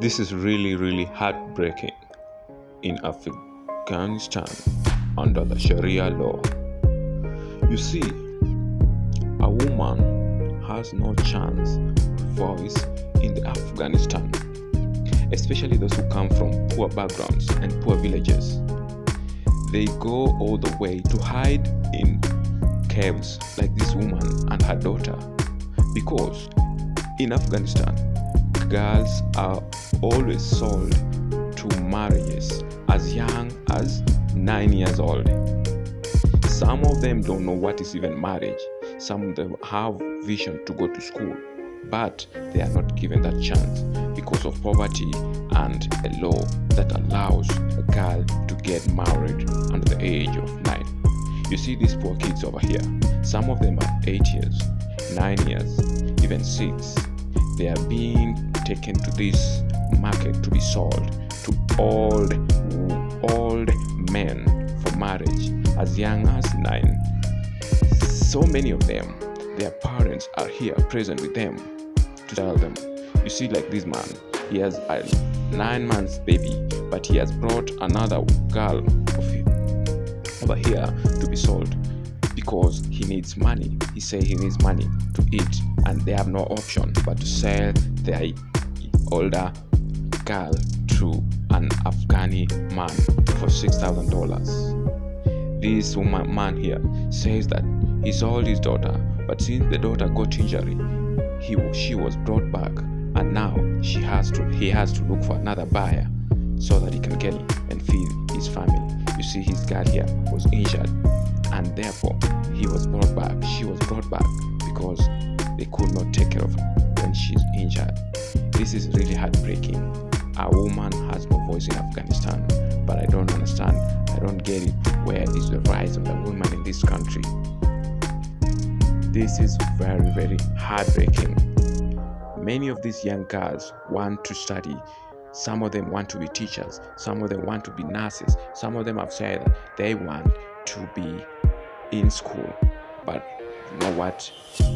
This is really heartbreaking in Afghanistan under the Sharia law. You see, a woman has no chance or voice in the Afghanistan, especially those who come from poor backgrounds and poor villages. They go all the way to hide in caves like this woman and her daughter, because in Afghanistan, girls are always sold to marriages as young as 9 years old. Some of them don't know what is even marriage. Some of them have vision to go to school, but they are not given that chance because of poverty and a law that allows a girl to get married under the age of 9. You see these poor kids over here. Some of them are 8 years, 9 years, even 6. They are being taken to this market to be sold to old men for marriage as young as 9. So many of them, their parents are here present with them to tell them. You see, like this man, he has a 9 months baby, but he has brought another girl over here to be sold because he needs money. He say he needs money to eat, and they have no option but to sell their older girl to an Afghani man for $6,000. This man here says that he sold his daughter, but since the daughter got injury, she was brought back, and now he has to look for another buyer so that he can get it and feed his family. You see, his girl here was injured, and therefore she was brought back because they could not take care of her when she's injured. This is really heartbreaking. A woman has no voice in Afghanistan, but I don't understand. I don't get it. Where is the rights of the women in this country? This is very heartbreaking. Many of these young girls want to study. Some of them want to be teachers. Some of them want to be nurses. Some of them have said they want to be in school, but you know what?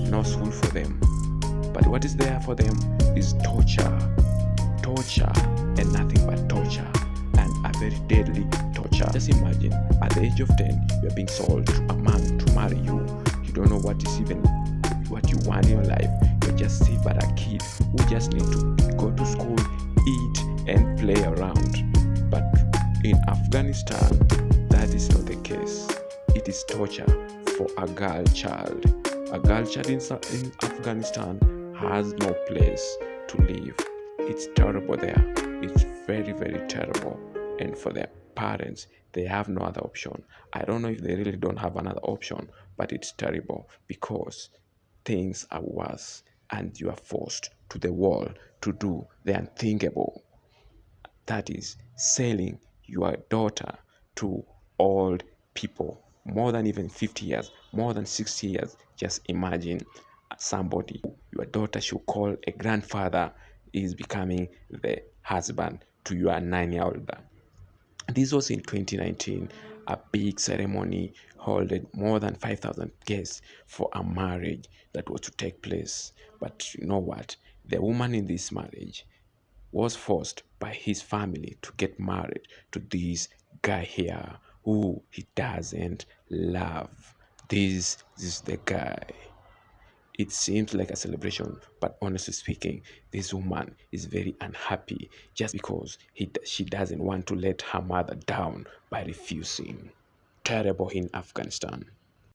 No school for them. But what is there for them is torture, and nothing but torture, and a very deadly torture. Just imagine, at the age of 10, you are being sold to a man to marry you. You don't know what is even what you want in your life. You're just see but a kid who just need to go to school, eat, and play around. But in Afghanistan, that is not the case. It is torture for a girl child. A girl child in Afghanistan has no place to live. It's terrible there. It's very terrible. And for their parents, they have no other option. I don't know if they really don't have another option, but it's terrible because things are worse and you are forced to the wall to do the unthinkable. That is selling your daughter to old people, more than even 50 years, more than 60 years. Just imagine somebody your daughter should call a grandfather is becoming the husband to your 9-year-old. This was in 2019, a big ceremony held more than 5,000 guests for a marriage that was to take place. But you know what? The woman in this marriage was forced by his family to get married to this guy here who he doesn't love. This is the guy. It seems like a celebration, but honestly speaking, this woman is very unhappy just because she doesn't want to let her mother down by refusing. Terrible in Afghanistan.